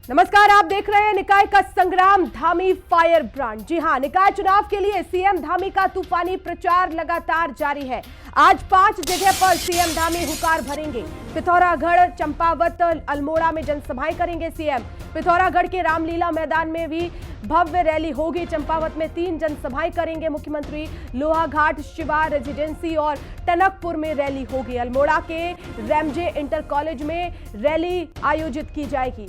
नमस्कार, आप देख रहे हैं निकाय का संग्राम, धामी फायर ब्रांड। जी हां, निकाय चुनाव के लिए सीएम धामी का तूफानी प्रचार लगातार जारी है। आज 5 जगह पर सीएम धामी हुकार भरेंगे। पिथौरागढ़, चंपावत, अल्मोड़ा में जनसभाएं करेंगे सीएम। पिथौरागढ़ के रामलीला मैदान में भी भव्य रैली होगी। चंपावत में 3 जनसभाएं करेंगे मुख्यमंत्री। लोहाघाट, शिवा रेजिडेंसी और टनकपुर में रैली होगी। अल्मोड़ा के रैमजे इंटर कॉलेज में रैली आयोजित की जाएगी।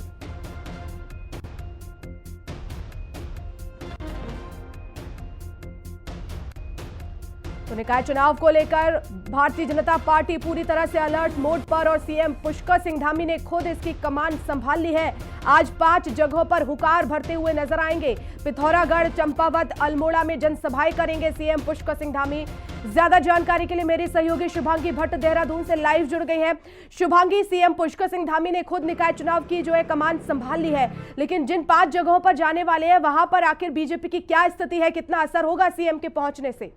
तो निकाय चुनाव को लेकर भारतीय जनता पार्टी पूरी तरह से अलर्ट मोड पर और सीएम पुष्कर सिंह धामी ने खुद इसकी कमान संभाल ली है। आज 5 जगहों पर हुकार भरते हुए नजर आएंगे। पिथौरागढ़, चंपावत, अल्मोड़ा में जनसभाएं करेंगे सीएम पुष्कर सिंह धामी। ज्यादा जानकारी के लिए मेरी सहयोगी शुभांगी भट्ट देहरादून से लाइव जुड़ गई हैं। शुभांगी, सीएम पुष्कर सिंह धामी ने खुद निकाय चुनाव की जो है कमान संभाल ली है, लेकिन जिन 5 जगहों पर जाने वाले हैं वहां पर आखिर बीजेपी की क्या स्थिति है, कितना असर होगा सीएम के पहुंचने से?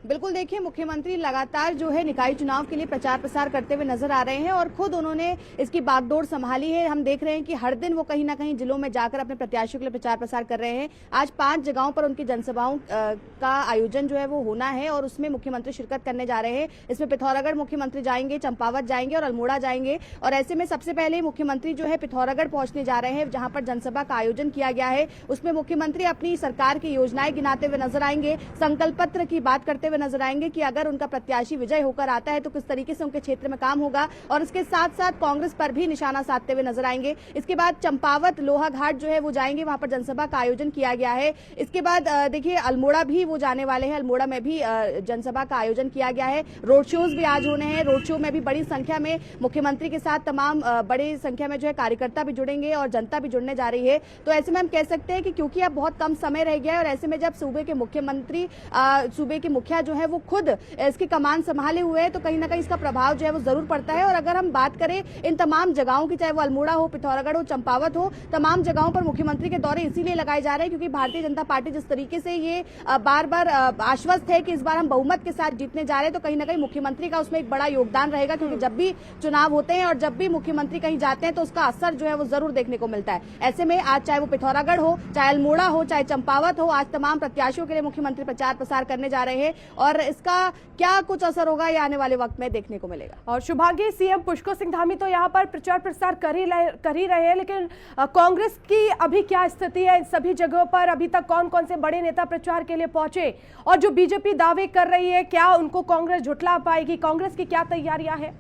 बिल्कुल, देखिए, मुख्यमंत्री लगातार जो है निकाय चुनाव के लिए प्रचार प्रसार करते हुए नजर आ रहे हैं और खुद उन्होंने इसकी बागडोर संभाली है। हम देख रहे हैं कि हर दिन वो कहीं ना कहीं जिलों में जाकर अपने प्रत्याशियों के लिए प्रचार प्रसार कर रहे हैं। आज 5 जगहों पर उनकी जनसभाओं का आयोजन जो है वो होना है और उसमें मुख्यमंत्री शिरकत करने जा रहे हैं। इसमें पिथौरागढ़ मुख्यमंत्री जाएंगे, चंपावत जाएंगे और अल्मोड़ा जाएंगे। और ऐसे में सबसे पहले मुख्यमंत्री जो है पिथौरागढ़ पहुंचने जा रहे हैं, जहां पर जनसभा का आयोजन किया गया है। उसमें मुख्यमंत्री अपनी सरकार की योजनाएं गिनाते हुए नजर आएंगे, संकल्प पत्र की बात करते हुए नजर आएंगे कि अगर उनका प्रत्याशी विजय होकर आता है तो किस तरीके से उनके क्षेत्र में काम होगा, और इसके साथ साथ कांग्रेस पर भी निशाना साधते हुए नजर आएंगे। इसके बाद चंपावत, लोहाघाट जो है वो जाएंगे, वहां पर जनसभा का आयोजन किया गया है। इसके बाद देखिए अल्मोड़ा भी वो जाने वाले हैं, अल्मोड़ा में भी जनसभा का आयोजन किया गया है। रोड शोज भी आज होने हैं। रोड शो में भी बड़ी संख्या में मुख्यमंत्री के साथ तमाम बड़ी संख्या में जो है कार्यकर्ता भी जुड़ेंगे और जनता भी जुड़ने जा रही है। तो ऐसे में हम कह सकते हैं कि क्योंकि अब बहुत कम समय रह गया है और ऐसे में जब सूबे के मुख्यमंत्री, सूबे के मुखिया जो है वो खुद इसकी कमान संभाले हुए हैं, तो कहीं ना कहीं इसका प्रभाव जो है वो जरूर पड़ता है। और अगर हम बात करें इन तमाम जगहों की, चाहे वो अल्मोड़ा हो, पिथौरागढ़ हो, चंपावत हो, तमाम जगहों पर मुख्यमंत्री के दौरे इसीलिए लगाए जा रहे हैं क्योंकि भारतीय जनता पार्टी जिस तरीके से ये बार बार आश्वस्त है कि इस बार हम बहुमत के साथ जीतने जा रहे हैं, तो कहीं ना कहीं मुख्यमंत्री का उसमें एक बड़ा योगदान रहेगा। क्योंकि जब भी चुनाव होते हैं और जब भी मुख्यमंत्री कहीं जाते हैं तो उसका असर जो है वो जरूर देखने को मिलता है। ऐसे में आज चाहे वो पिथौरागढ़ हो, चाहे अल्मोड़ा हो, चाहे चंपावत हो, आज तमाम प्रत्याशियों के लिए मुख्यमंत्री प्रचार प्रसार करने जा रहे हैं और इसका क्या कुछ असर होगा ये आने वाले वक्त में देखने को मिलेगा। और शुभांगी, सीएम पुष्कर सिंह धामी तो यहाँ पर प्रचार प्रसार कर ही रहे हैं, लेकिन कांग्रेस की अभी क्या स्थिति है? इन सभी जगहों पर अभी तक कौन कौन से बड़े नेता प्रचार के लिए पहुंचे और जो बीजेपी दावे कर रही है, क्या उनको कांग्रेस झुठला पाएगी? कांग्रेस की क्या तैयारियां हैं?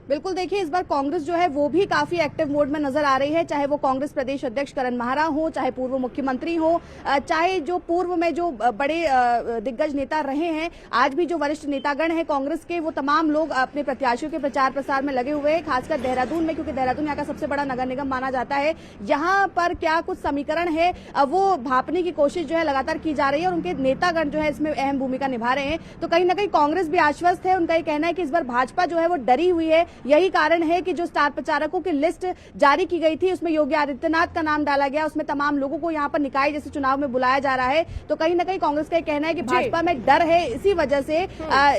बिल्कुल, देखिए, इस बार कांग्रेस जो है वो भी काफी एक्टिव मोड में नजर आ रही है। चाहे वो कांग्रेस प्रदेश अध्यक्ष करण माहरा हो, चाहे पूर्व मुख्यमंत्री हो, चाहे जो पूर्व में जो बड़े दिग्गज नेता रहे हैं, आज भी जो वरिष्ठ नेतागण हैं कांग्रेस के, वो तमाम लोग अपने प्रत्याशियों के प्रचार प्रसार में लगे हुए हैं। खासकर देहरादून में, क्योंकि देहरादून यहाँ का सबसे बड़ा नगर निगम माना जाता है। यहाँ पर क्या कुछ समीकरण है वो भांपने की कोशिश जो है लगातार की जा रही है और उनके नेतागण जो है इसमें अहम भूमिका निभा रहे हैं। तो कहीं ना कहीं कांग्रेस भी आश्वस्त है। उनका ये कहना है कि इस बार भाजपा जो है वो डरी हुई है। यही कारण है कि जो स्टार प्रचारकों की लिस्ट जारी की गई थी उसमें योगी आदित्यनाथ का नाम डाला गया, उसमें तमाम लोगों को यहां पर निकाय जैसे चुनाव में बुलाया जा रहा है। तो कहीं ना कहीं कांग्रेस का कहना है कि भाजपा में डर है, इसी वजह से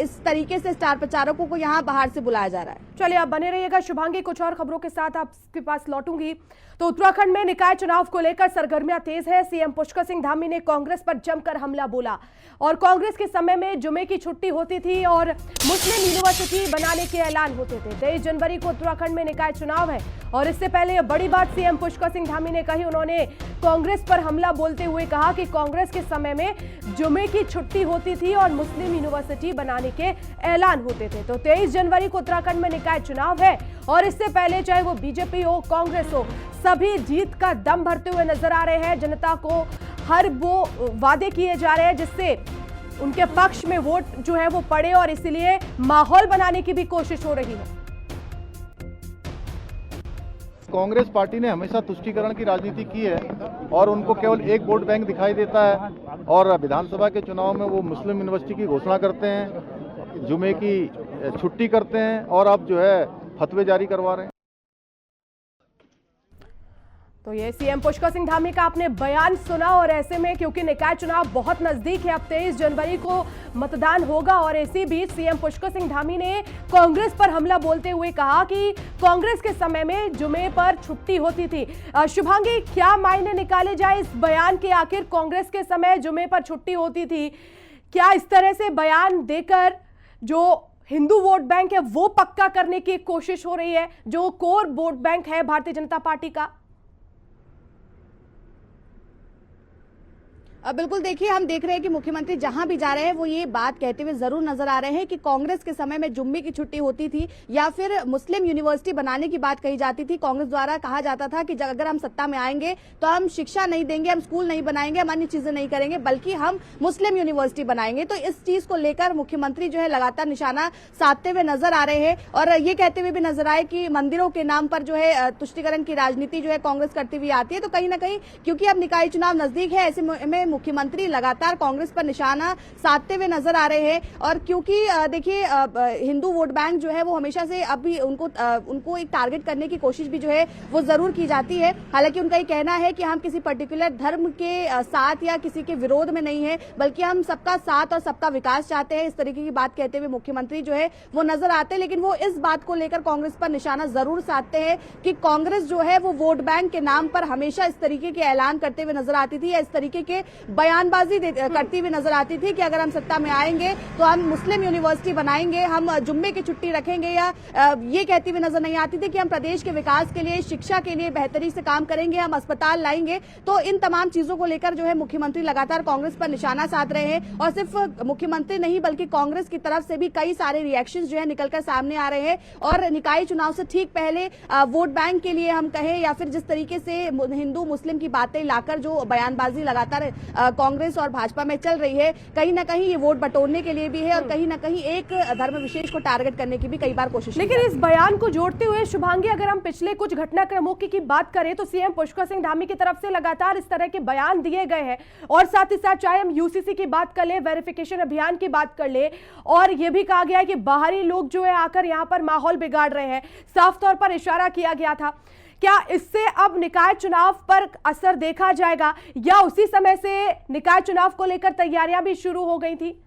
इस तरीके से स्टार प्रचारकों को यहां बाहर से बुलाया जा रहा है। चलिए, आप बने रहिएगा शुभांगी, कुछ और खबरों के साथ आपके पास लौटूंगी। तो उत्तराखंड में निकाय चुनाव को लेकर सरगर्मियां तेज है। सीएम पुष्कर सिंह धामी ने कांग्रेस पर जमकर हमला बोला और कांग्रेस के समय में जुमे की छुट्टी होती थी और मुस्लिम यूनिवर्सिटी बनाने के ऐलान होते थे। 23 जनवरी को उत्तराखंड में निकाय चुनाव है और इससे पहले यह बड़ी बात सीएम पुष्कर सिंह धामी ने कही। उन्होंने कांग्रेस पर हमला बोलते हुए कहा कि कांग्रेस के समय में जुमे की छुट्टी होती थी और मुस्लिम यूनिवर्सिटी बनाने के ऐलान होते थे। तो 23 जनवरी को उत्तराखंड में निकाय चुनाव है और इससे पहले चाहे वो बीजेपी हो, कांग्रेस हो, सभी जीत का दम भरते हुए नजर आ रहे हैं। जनता को हर वो वादे किए जा रहे हैं जिससे उनके पक्ष में वोट जो है वो पड़े और इसलिए माहौल बनाने की भी कोशिश हो रही है। कांग्रेस पार्टी ने हमेशा तुष्टीकरण की राजनीति की है और उनको केवल एक वोट बैंक दिखाई देता है और विधानसभा के चुनाव में वो मुस्लिम यूनिवर्सिटी की घोषणा करते हैं, जुमे की छुट्टी करते हैं और अब जो है फतवे जारी करवा रहे हैं। तो ये सीएम पुष्कर सिंह धामी का आपने बयान सुना और ऐसे में क्योंकि निकाय चुनाव बहुत नजदीक है, अब 23 जनवरी को मतदान होगा और इसी बीच सीएम पुष्कर सिंह धामी ने कांग्रेस पर हमला बोलते हुए कहा कि कांग्रेस के समय में जुमे पर छुट्टी होती थी। शुभांगी, क्या मायने निकाले जाए इस बयान के? आखिर कांग्रेस के समय जुमे पर छुट्टी होती थी, क्या इस तरह से बयान देकर जो हिंदू वोट बैंक है वो पक्का करने की कोशिश हो रही है, जो कोर वोट बैंक है भारतीय जनता पार्टी का? बिल्कुल, देखिए हम देख रहे हैं कि मुख्यमंत्री जहां भी जा रहे हैं वो ये बात कहते हुए जरूर नजर आ रहे हैं कि कांग्रेस के समय में जुम्मे की छुट्टी होती थी या फिर मुस्लिम यूनिवर्सिटी बनाने की बात कही जाती थी। कांग्रेस द्वारा कहा जाता था कि अगर हम सत्ता में आएंगे तो हम शिक्षा नहीं देंगे, हम स्कूल नहीं बनाएंगे, हम अन्य चीजें नहीं करेंगे, बल्कि हम मुस्लिम यूनिवर्सिटी बनाएंगे। तो इस चीज को लेकर मुख्यमंत्री जो है लगातार निशाना साधते हुए नजर आ रहे हैं और ये कहते हुए भी नजर आए कि मंदिरों के नाम पर जो है तुष्टीकरण की राजनीति जो है कांग्रेस करती हुई आती है। तो कहीं ना कहीं क्योंकि अब निकाय चुनाव नजदीक है, ऐसे में मुख्यमंत्री लगातार कांग्रेस पर निशाना साधते हुए नजर आ रहे हैं। और क्योंकि देखिए हिंदू वोट बैंक जो है वो हमेशा से अभी उनको एक टारगेट करने की कोशिश भी जो है वो जरूर की जाती है। हालांकि उनका ये कहना है कि हम किसी पर्टिकुलर धर्म के साथ या किसी के विरोध में नहीं है, बल्कि हम सबका साथ और सबका विकास चाहते हैं। इस तरीके की बात कहते हुए मुख्यमंत्री जो है वो नजर आते हैं, लेकिन वो इस बात को लेकर कांग्रेस पर निशाना जरूर साधते हैं कि कांग्रेस जो है वो वोट बैंक के नाम पर हमेशा इस तरीके के ऐलान करते हुए नजर आती थी या इस तरीके के बयानबाजी करती हुई नजर आती थी कि अगर हम सत्ता में आएंगे तो हम मुस्लिम यूनिवर्सिटी बनाएंगे, हम जुम्मे की छुट्टी रखेंगे, या ये कहती हुई नजर नहीं आती थी कि हम प्रदेश के विकास के लिए, शिक्षा के लिए बेहतरी से काम करेंगे, हम अस्पताल लाएंगे। तो इन तमाम चीजों को लेकर जो है मुख्यमंत्री लगातार कांग्रेस पर निशाना साध रहे हैं और सिर्फ मुख्यमंत्री नहीं बल्कि कांग्रेस की तरफ से भी कई सारे रिएक्शन जो है निकलकर सामने आ रहे हैं। और निकाय चुनाव से ठीक पहले वोट बैंक के लिए हम कहें या फिर जिस तरीके से हिंदू मुस्लिम की बातें लाकर जो बयानबाजी लगातार कांग्रेस और भाजपा में चल रही है, कहीं ना कहीं ये वोट बटोरने के लिए भी है और कहीं ना कहीं एक धर्म विशेष को टारगेट करने की भी कई बार कोशिश। लेकिन इस बयान को जोड़ते हुए शुभांगी, अगर हम पिछले कुछ घटनाक्रमों की बात करें तो सीएम पुष्कर सिंह धामी की तरफ से लगातार इस तरह के बयान दिए गए हैं और साथ ही साथ चाहे हम यूसीसी की बात कर ले, वेरिफिकेशन अभियान की बात कर ले, और यह भी कहा गया है कि बाहरी लोग जो है आकर यहां पर माहौल बिगाड़ रहे हैं, साफ तौर पर इशारा किया गया था। क्या इससे अब निकाय चुनाव पर असर देखा जाएगा या उसी समय से निकाय चुनाव को लेकर तैयारियां भी शुरू हो गई थी?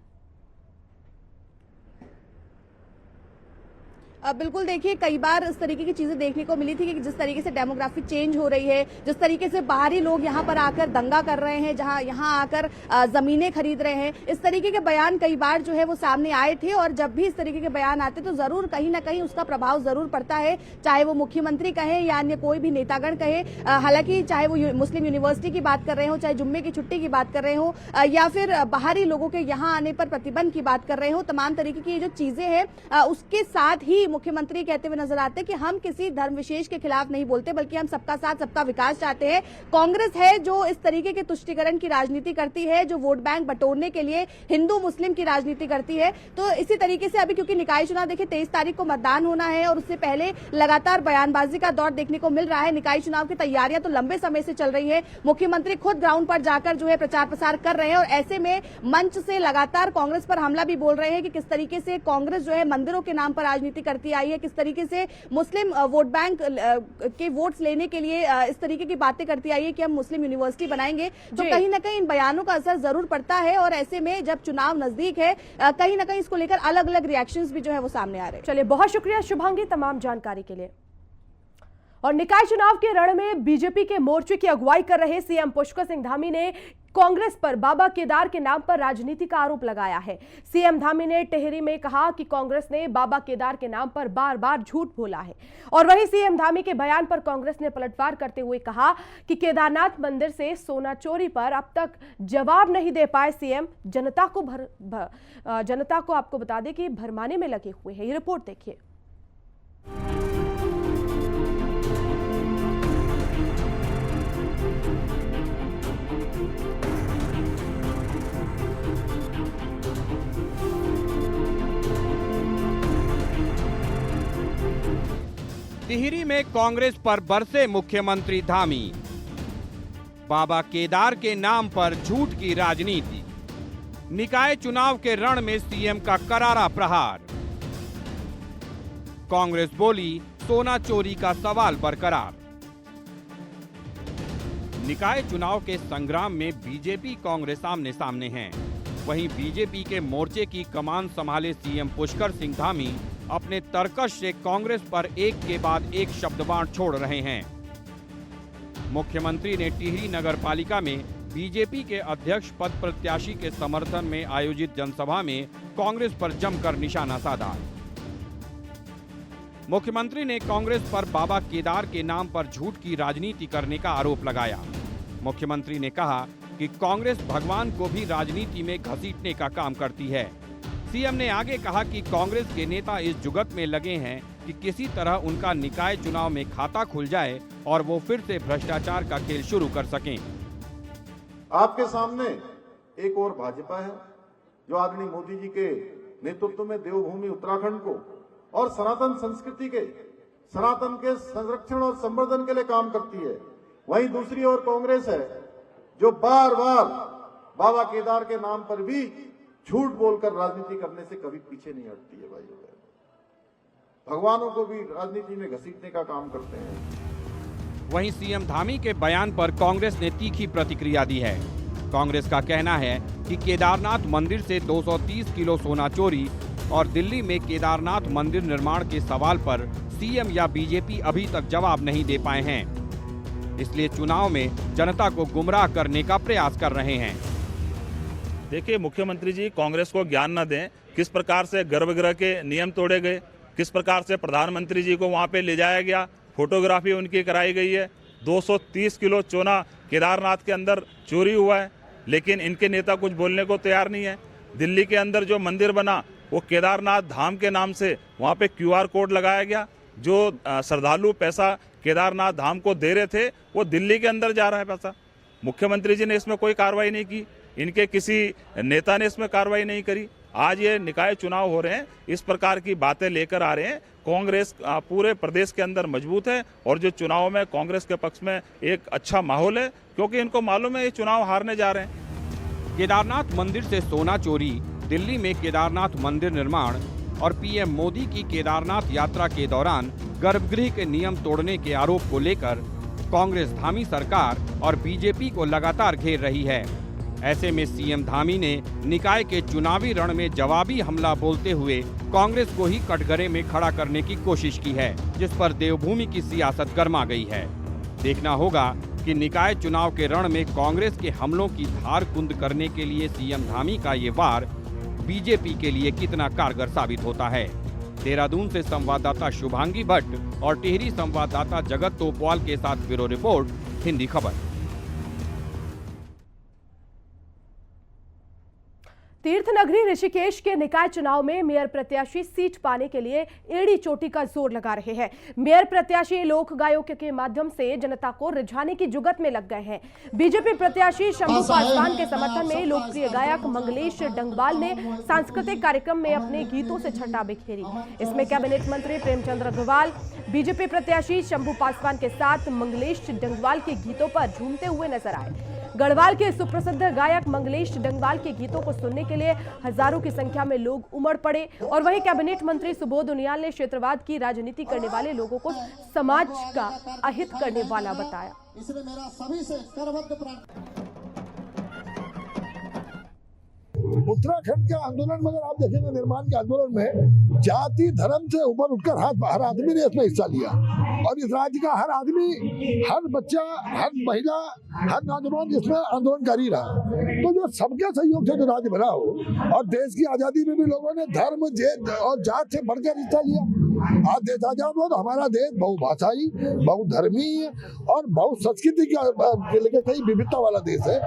बिल्कुल, देखिए कई बार इस तरीके की चीजें देखने को मिली थी कि जिस तरीके से डेमोग्राफी चेंज हो रही है, जिस तरीके से बाहरी लोग यहाँ पर आकर दंगा कर रहे हैं, जहाँ यहाँ आकर जमीनें खरीद रहे हैं, इस तरीके के बयान कई बार जो है वो सामने आए थे। और जब भी इस तरीके के बयान आते तो जरूर कहीं ना कहीं उसका प्रभाव जरूर पड़ता है, चाहे वो मुख्यमंत्री कहे या अन्य कोई भी नेतागण कहे। हालांकि चाहे वो मुस्लिम यूनिवर्सिटी की बात कर रहे हो, चाहे जुम्मे की छुट्टी की बात कर रहे हो या फिर बाहरी लोगों के यहाँ आने पर प्रतिबंध की बात कर रहे हो, तमाम तरीके की जो चीजें हैं उसके साथ ही मुख्यमंत्री कहते हुए नजर आते हैं कि हम किसी धर्म विशेष के खिलाफ नहीं बोलते, बल्कि हम सबका साथ सबका विकास चाहते हैं। कांग्रेस है जो इस तरीके के तुष्टीकरण की राजनीति करती है, जो वोट बैंक बटोरने के लिए हिंदू मुस्लिम की राजनीति करती है। तो इसी तरीके से अभी क्योंकि निकाय चुनाव देखिए 23 तारीख को मतदान होना है और उससे पहले लगातार बयानबाजी का दौर देखने को मिल रहा है। निकाय चुनाव की तैयारियां तो लंबे समय से चल रही है, मुख्यमंत्री खुद ग्राउंड पर जाकर जो है प्रचार प्रसार कर रहे हैं और ऐसे में मंच से लगातार कांग्रेस पर हमला भी बोल रहे हैं कि किस तरीके से कांग्रेस जो है मंदिरों के नाम पर राजनीति करती आई है, किस तरीके से मुस्लिम वोट बैंक के वोट्स लेने के लिए इस तरीके की बातें करती आई है कि हम मुस्लिम यूनिवर्सिटी बनाएंगे। तो कहीं ना कहीं इन बयानों का असर जरूर पड़ता है और ऐसे में जब चुनाव नजदीक है कहीं ना कहीं इसको लेकर अलग अलग रिएक्शंस भी जो है वो सामने आ रहे हैं। चलिए, बहुत शुक्रिया शुभांगी तमाम जानकारी के लिए। और निकाय चुनाव के रण में बीजेपी के मोर्चे की अगुवाई कर रहे सीएम पुष्कर सिंह धामी ने कांग्रेस पर बाबा केदार के नाम पर राजनीति का आरोप लगाया है। सीएम धामी ने टिहरी में कहा कि कांग्रेस ने बाबा केदार के नाम पर बार बार झूठ बोला है और वहीं सीएम धामी के बयान पर कांग्रेस ने पलटवार करते हुए कहा कि केदारनाथ मंदिर से सोना चोरी पर अब तक जवाब नहीं दे पाए सीएम। जनता को आपको बता दें कि भरमाने में लगे हुए हैं। ये रिपोर्ट देखिए। टिहरी में कांग्रेस पर बरसे मुख्यमंत्री धामी। बाबा केदार के नाम पर झूठ की राजनीति। निकाय चुनाव के रण में सीएम का करारा प्रहार। कांग्रेस बोली सोना चोरी का सवाल बरकरार। निकाय चुनाव के संग्राम में बीजेपी कांग्रेस आमने सामने हैं। वहीं बीजेपी के मोर्चे की कमान संभाले सीएम पुष्कर सिंह धामी अपने तरकश से कांग्रेस पर एक के बाद एक शब्दबाण छोड़ रहे हैं। मुख्यमंत्री ने टिहरी नगर पालिका में बीजेपी के अध्यक्ष पद प्रत्याशी के समर्थन में आयोजित जनसभा में कांग्रेस पर जमकर निशाना साधा। मुख्यमंत्री ने कांग्रेस पर बाबा केदार के नाम पर झूठ की राजनीति करने का आरोप लगाया। मुख्यमंत्री ने कहा कि कांग्रेस भगवान को भी राजनीति में घसीटने का काम करती है। सीएम ने आगे कहा कि कांग्रेस के नेता इस जुगत में लगे हैं कि किसी तरह उनका निकाय चुनाव में खाता खुल जाए और वो फिर से भ्रष्टाचार का खेल शुरू कर सकें। आपके सामने एक और भाजपा है जो आदरणीय मोदी जी के नेतृत्व में देवभूमि उत्तराखंड को और सनातन संस्कृति के सनातन के संरक्षण और संवर्धन के लिए काम करती है। वहीं दूसरी ओर कांग्रेस है जो बार बार बाबा केदार के नाम पर भी झूठ बोलकर राजनीति करने से कभी पीछे नहीं हटती है। भाई भगवानों को भी राजनीति में घसीटने का काम करते हैं। वहीं सीएम धामी के बयान पर कांग्रेस ने तीखी प्रतिक्रिया दी है। कांग्रेस का कहना है कि केदारनाथ मंदिर से 230 किलो सोना चोरी और दिल्ली में केदारनाथ मंदिर निर्माण के सवाल पर सीएम या बीजेपी अभी तक जवाब नहीं दे पाए हैं, इसलिए चुनाव में जनता को गुमराह करने का प्रयास कर रहे हैं। देखिए, मुख्यमंत्री जी कांग्रेस को ज्ञान न दें किस प्रकार से गर्भगृह के नियम तोड़े गए, किस प्रकार से प्रधानमंत्री जी को वहां पे ले जाया गया, फोटोग्राफी उनकी कराई गई है। 230 किलो सोना केदारनाथ के अंदर चोरी हुआ है, लेकिन इनके नेता कुछ बोलने को तैयार नहीं है। दिल्ली के अंदर जो मंदिर बना वो केदारनाथ धाम के नाम से वहाँ पे QR कोड लगाया गया। जो श्रद्धालु पैसा केदारनाथ धाम को दे रहे थे वो दिल्ली के अंदर जा रहा है पैसा। मुख्यमंत्री जी ने इसमें कोई कार्रवाई नहीं की, इनके किसी नेता ने इसमें कार्रवाई नहीं करी। आज ये निकाय चुनाव हो रहे हैं, इस प्रकार की बातें लेकर आ रहे हैं। कांग्रेस पूरे प्रदेश के अंदर मजबूत है और जो चुनाव में कांग्रेस के पक्ष में एक अच्छा माहौल है, क्योंकि इनको मालूम है ये चुनाव हारने जा रहे हैं। केदारनाथ मंदिर से सोना चोरी, दिल्ली में केदारनाथ मंदिर निर्माण और पीएम मोदी की केदारनाथ यात्रा के दौरान गर्भगृह के नियम तोड़ने के आरोप को लेकर कांग्रेस धामी सरकार और बीजेपी को लगातार घेर रही है। ऐसे में सीएम धामी ने निकाय के चुनावी रण में जवाबी हमला बोलते हुए कांग्रेस को ही कटघरे में खड़ा करने की कोशिश की है, जिस पर देवभूमि की सियासत गर्मा गई है। देखना होगा कि निकाय चुनाव के रण में कांग्रेस के हमलों की धार कुंद करने के लिए सीएम धामी का ये वार बीजेपी के लिए कितना कारगर साबित होता है। देहरादून से संवाददाता शुभांगी भट्ट और टिहरी संवाददाता जगत तोपवाल के साथ ब्यूरो रिपोर्ट, हिंदी खबर। तीर्थ नगरी ऋषिकेश के निकाय चुनाव में मेयर प्रत्याशी सीट पाने के लिए एड़ी चोटी का जोर लगा रहे हैं। मेयर प्रत्याशी लोक गायक के माध्यम से जनता को रिझाने की जुगत में लग गए हैं। बीजेपी प्रत्याशी शंभू पासवान के समर्थन में लोकप्रिय गायक मंगलेश डंगवाल ने सांस्कृतिक कार्यक्रम में अपने गीतों से छटा बिखेरी। इसमें कैबिनेट मंत्री प्रेमचंद अग्रवाल बीजेपी प्रत्याशी शंभू पासवान के साथ मंगलेश डंगवाल के गीतों पर झूमते हुए नजर आए। गढ़वाल के सुप्रसिद्ध गायक मंगलेश डंगवाल के गीतों को सुनने के लिए हजारों की संख्या में लोग उमड़ पड़े और वहीं कैबिनेट मंत्री सुबोध उनियाल ने क्षेत्रवाद की राजनीति करने वाले लोगों को समाज का अहित करने वाला बताया। इसलिए मेरा सभी से करबद्ध उत्तराखंड के आंदोलन में अगर आप देखेंगे, निर्माण के आंदोलन में जाति धर्म से ऊपर उठकर हर आदमी ने इसमें हिस्सा लिया और इस राज्य का हर आदमी, हर बच्चा, हर महिला, हर नौजवान इसमें आंदोलनकारी रहा। तो जो सबके सहयोग से जो राज्य बना हो और देश की आजादी में भी लोगों ने धर्म और जात से बढ़कर हिस्सा लिया। आज देश आजाद हो तो हमारा देश बहुभाषाई, बहुधर्मी और बहुसंस्कृति के कई विविधता वाला देश है।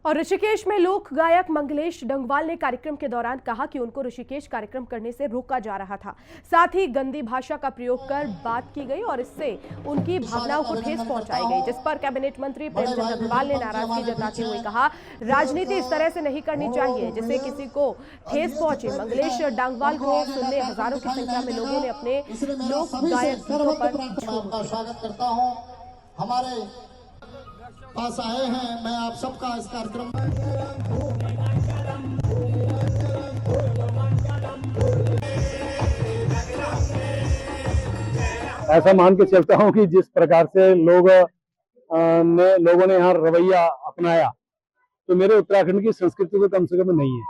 और ऋषिकेश में लोक गायक मंगलेश डंगवाल ने कार्यक्रम के दौरान कहा कि उनको ऋषिकेश कार्यक्रम करने से रोका जा रहा था। साथ ही गंदी भाषा का प्रयोग कर बात की गई और इससे उनकी भावनाओं को ठेस पहुंचाई गई, जिस पर कैबिनेट मंत्री प्रेमचंद अग्रवाल ने नाराजगी जताते हुए कहा, राजनीति इस तरह से नहीं करनी चाहिए जिससे किसी को ठेस पहुंचे। मंगलेश डंगवाल को सुनने हजारों की संख्या में लोगों ने अपने लोक गायक गीतों पर स्वागत करता हूँ। हमारे पास आए हैं, मैं आप सबका इस कार्यक्रम ऐसा मान के चलता हूं कि जिस प्रकार से लोग लोगों ने यहाँ रवैया अपनाया तो मेरे उत्तराखंड की संस्कृति तो कम से कम नहीं है।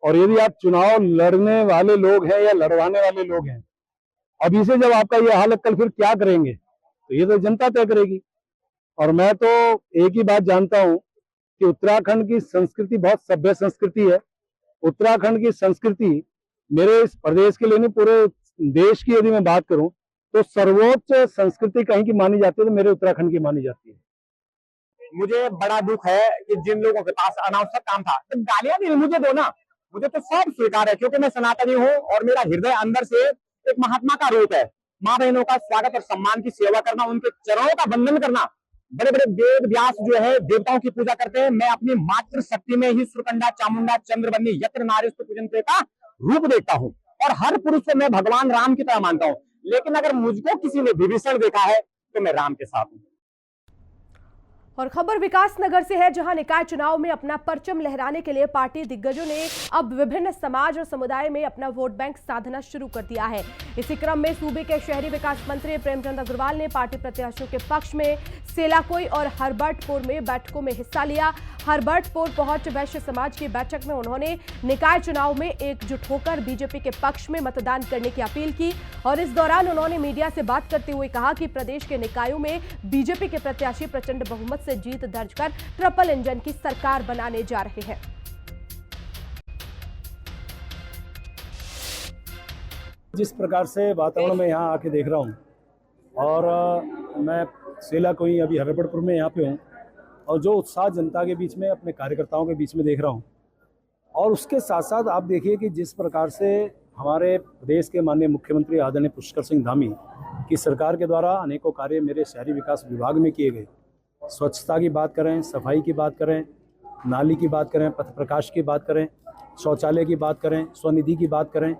और यदि आप चुनाव लड़ने वाले लोग हैं या लड़वाने वाले लोग हैं, अभी से जब आपका ये हाल है, कल फिर क्या करेंगे तो ये तो जनता तय करेगी। और मैं तो एक ही बात जानता हूँ कि उत्तराखंड की संस्कृति बहुत सभ्य संस्कृति है। उत्तराखंड की संस्कृति मेरे इस प्रदेश के लिए नहीं, पूरे देश की यदि मैं बात करूं तो सर्वोच्च संस्कृति कहीं की मानी जाती है तो मेरे उत्तराखंड की मानी जाती है। मुझे बड़ा दुख है कि जिन लोगों के पास अनावश्यक काम था, तो गालियां भी मुझे दो ना, मुझे तो सब स्वीकार है क्योंकि मैं सनातनी हूँ और मेरा हृदय अंदर से एक महात्मा का रूप है। माँ बहनों का स्वागत और सम्मान की सेवा करना, उनके चरणों का वंदन करना। बड़े बड़े वेद व्यास जो है देवताओं की पूजा करते हैं, मैं अपनी मातृ शक्ति में ही सुरकंडा, चामुंडा, चंद्रबन्नी, यत्र नारीस्तु पूजनते का रूप देखता हूँ और हर पुरुष को मैं भगवान राम की तरह मानता हूँ। लेकिन अगर मुझको किसी ने विभीषण देखा है तो मैं राम के साथ हूँ। और खबर विकासनगर से है, जहां निकाय चुनाव में अपना परचम लहराने के लिए पार्टी दिग्गजों ने अब विभिन्न समाज और समुदाय में अपना वोट बैंक साधना शुरू कर दिया है। इसी क्रम में सूबे के शहरी विकास मंत्री प्रेमचंद अग्रवाल ने पार्टी प्रत्याशियों के पक्ष में सेलाकोई और हरबर्टपुर में बैठकों में हिस्सा लिया। हरबर्टपुर पहुंच वैश्य समाज की बैठक में उन्होंने निकाय चुनाव में एकजुट होकर बीजेपी के पक्ष में मतदान करने की अपील की और इस दौरान उन्होंने मीडिया से बात करते हुए कहा कि प्रदेश के निकायों में बीजेपी के प्रत्याशी प्रचंड बहुमत से जीत दर्ज कर ट्रिपल इंजन की सरकार बनाने जा रहे हैं। जिस प्रकार से वातावरण में यहाँ आके देख रहा हूँ और मैं सेलाकोई अभी हरबर्टपुर में यहाँ पे हूँ और जो उत्साह जनता के बीच में, अपने कार्यकर्ताओं के बीच में देख रहा हूँ और उसके साथ साथ आप देखिए कि जिस प्रकार से हमारे प्रदेश के माननीय मुख्यमंत्री आदरणीय पुष्कर सिंह धामी की सरकार के द्वारा अनेकों कार्य मेरे शहरी विकास विभाग में किए गए। स्वच्छता की बात करें, सफाई की बात करें, नाली की बात करें, पथ प्रकाश की बात करें, शौचालय की बात करें, स्वनिधि की बात करें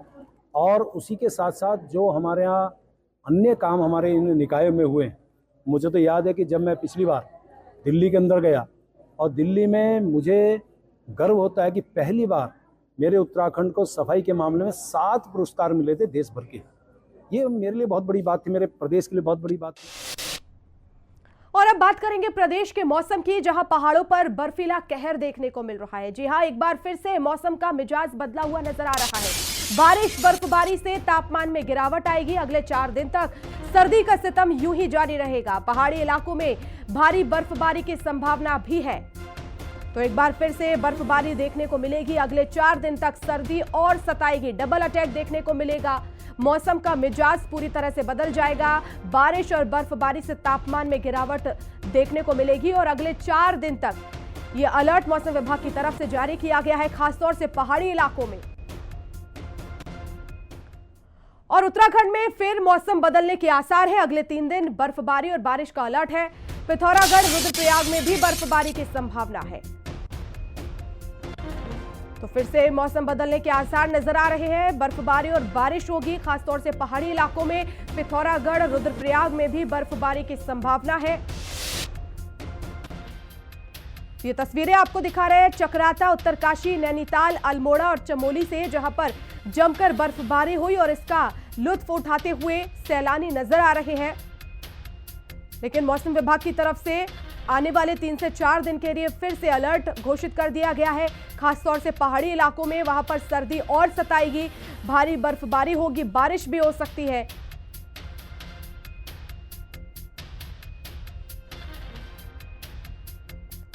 और उसी के साथ साथ जो हमारे यहाँ अन्य काम हमारे इन निकायों में हुए। मुझे तो याद है कि जब मैं पिछली बार दिल्ली के अंदर गया और दिल्ली में मुझे गर्व होता है कि पहली बार मेरे उत्तराखंड को सफाई के मामले में 7 पुरस्कार मिले थे देश भर के। ये मेरे लिए बहुत बड़ी बात थी, मेरे प्रदेश के लिए बहुत बड़ी बात थी। और अब बात करेंगे प्रदेश के मौसम की, जहां पहाड़ों पर बर्फीला कहर देखने को मिल रहा है। जी हां, एक बार फिर से मौसम का मिजाज बदला हुआ नजर आ रहा है। बारिश बर्फबारी से तापमान में गिरावट आएगी। अगले 4 दिन तक सर्दी का सितम यूं ही जारी रहेगा। पहाड़ी इलाकों में भारी बर्फबारी की संभावना भी है। तो एक बार फिर से बर्फबारी देखने को मिलेगी। अगले 4 दिन तक सर्दी और सताएगी, डबल अटैक देखने को मिलेगा। मौसम का मिजाज पूरी तरह से बदल जाएगा। बारिश और बर्फबारी से तापमान में गिरावट देखने को मिलेगी और अगले 4 दिन तक ये अलर्ट मौसम विभाग की तरफ से जारी किया गया है, खासतौर से पहाड़ी इलाकों में। और उत्तराखंड में फिर मौसम बदलने के आसार है। अगले 3 दिन बर्फबारी और बारिश का अलर्ट है। पिथौरागढ़, रुद्रप्रयाग में भी बर्फबारी की संभावना है। तो फिर से मौसम बदलने के आसार नजर आ रहे हैं। बर्फबारी और बारिश होगी, खासतौर से पहाड़ी इलाकों में। पिथौरागढ़, रुद्रप्रयाग में भी बर्फबारी की संभावना है। ये तस्वीरें आपको दिखा रहे हैं चकराता, उत्तरकाशी, नैनीताल, अल्मोड़ा और चमोली से, जहां पर जमकर बर्फबारी हुई और इसका लुत्फ उठाते हुए सैलानी नजर आ रहे हैं। लेकिन मौसम विभाग की तरफ से आने वाले 3 से 4 दिन के लिए फिर से अलर्ट घोषित कर दिया गया है। खासतौर से पहाड़ी इलाकों में, वहां पर सर्दी और सताएगी, भारी बर्फबारी होगी, बारिश भी हो सकती है।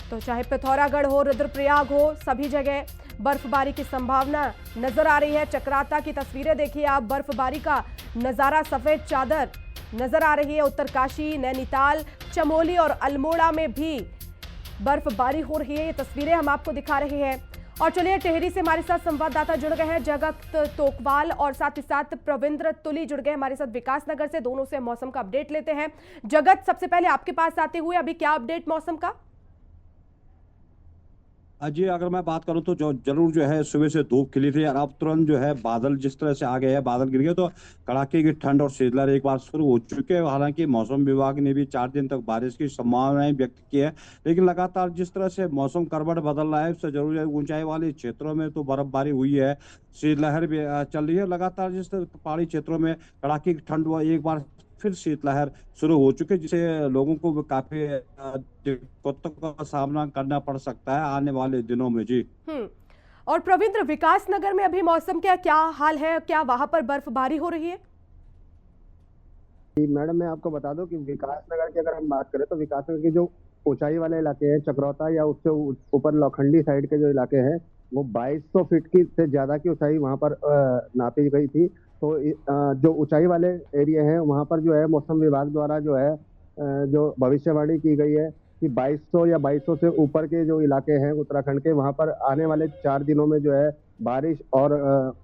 तो चाहे पिथौरागढ़ हो, रुद्रप्रयाग हो, सभी जगह बर्फबारी की संभावना नजर आ रही है। चकराता की तस्वीरें देखिए आप, बर्फबारी का नजारा, सफेद चादर नजर आ रही है। उत्तरकाशी, नैनीताल, चमोली और अल्मोड़ा में भी बर्फबारी हो रही है। ये तस्वीरें हम आपको दिखा रहे हैं। और चलिए, टिहरी से हमारे साथ संवाददाता जुड़ गए हैं, जगत तोकवाल, और साथ ही साथ प्रविंद्र तुली जुड़ गए हमारे साथ विकासनगर से। दोनों से मौसम का अपडेट लेते हैं। जगत, सबसे पहले आपके पास आते हुए अभी क्या अपडेट मौसम का? जी, अगर मैं बात करूं तो जरूर जो है सुबह से धूप खिली थी और अब तुरंत जो है बादल जिस तरह से आ गए हैं, बादल गिर गए तो कड़ाके की ठंड और शीतलहर एक बार शुरू हो चुके हैं। हालांकि मौसम विभाग ने भी 4 दिन तक बारिश की संभावनाएं व्यक्त की है, लेकिन लगातार जिस तरह से मौसम करवट बदल रहा है उससे जरूर ऊंचाई वाले क्षेत्रों में तो बर्फबारी हुई है, शीतलहर भी चल रही है। लगातार जिस तरह पहाड़ी क्षेत्रों में कड़ाके की ठंड एक बार फिर शीतलहर शुरू हो चुकी है, जिससे लोगों को काफी दिक्कतों का सामना करना पड़ सकता है आने वाले दिनों में जी। और प्रवीण, विकास नगर में अभी मौसम का क्या हाल है? क्या वहां पर बर्फबारी हो रही है? मैडम मैं आपको बता दूं कि विकास नगर की अगर हम बात करें तो विकास नगर के जो ऊंचाई वाले इलाके हैं, चक्रौता या उससे ऊपर लोखंडी साइड के जो इलाके हैं, वो 2200 फीट की से ज्यादा की ऊंचाई वहां पर नापी गई थी। तो जो ऊंचाई वाले एरिया हैं वहां पर जो है मौसम विभाग द्वारा जो है जो भविष्यवाणी की गई है कि 2200 या 2200 से ऊपर के जो इलाके हैं उत्तराखंड के, वहां पर आने वाले 4 दिनों में जो है बारिश और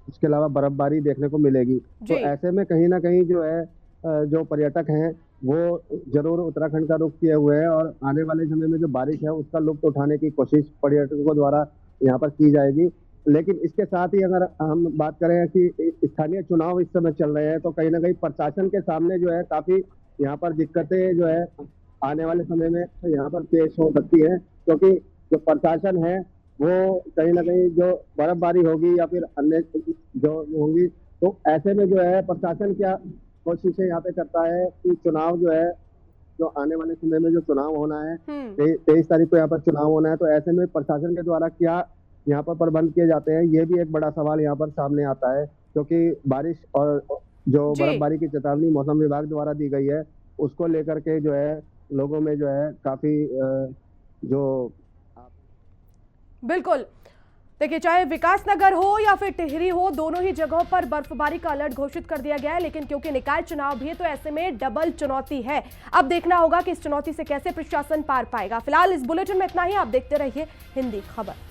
उसके अलावा बर्फबारी देखने को मिलेगी। तो ऐसे में कहीं ना कहीं जो है जो पर्यटक हैं वो जरूर उत्तराखंड का रुख किए हुए हैं और आने वाले समय में जो बारिश है उसका लुत्फ उठाने की कोशिश पर्यटकों द्वारा यहाँ पर की जाएगी। लेकिन इसके साथ ही अगर हम बात करें कि स्थानीय चुनाव इस समय चल रहे हैं तो कहीं ना कहीं प्रशासन के सामने जो है काफी यहाँ पर दिक्कतें जो है आने वाले समय में यहाँ पर पेश हो सकती है, क्योंकि जो प्रशासन है वो कहीं ना कहीं जो बर्फबारी होगी या फिर अन्य जो होंगी, तो ऐसे में जो है प्रशासन क्या कोशिशें यहाँ पे करता है कि चुनाव जो है जो आने वाले समय में जो चुनाव होना है 23 तारीख को यहाँ पर चुनाव होना है, तो ऐसे में प्रशासन के द्वारा क्या यहाँ पर प्रबंध किए जाते हैं, ये भी एक बड़ा सवाल यहाँ पर सामने आता है। क्योंकि बारिश और जो बर्फबारी की चेतावनी मौसम विभाग द्वारा दी गई है उसको लेकर के जो है लोगों में जो है काफी जो बिल्कुल देखिए, चाहे विकास नगर हो या फिर टिहरी हो, दोनों ही जगहों पर बर्फबारी का अलर्ट घोषित कर दिया गया है। लेकिन क्योंकि निकाय चुनाव भी है तो ऐसे में डबल चुनौती है। अब देखना होगा कि इस चुनौती से कैसे प्रशासन पार पाएगा। फिलहाल इस बुलेटिन में इतना ही। आप देखते रहिए हिंदी खबर।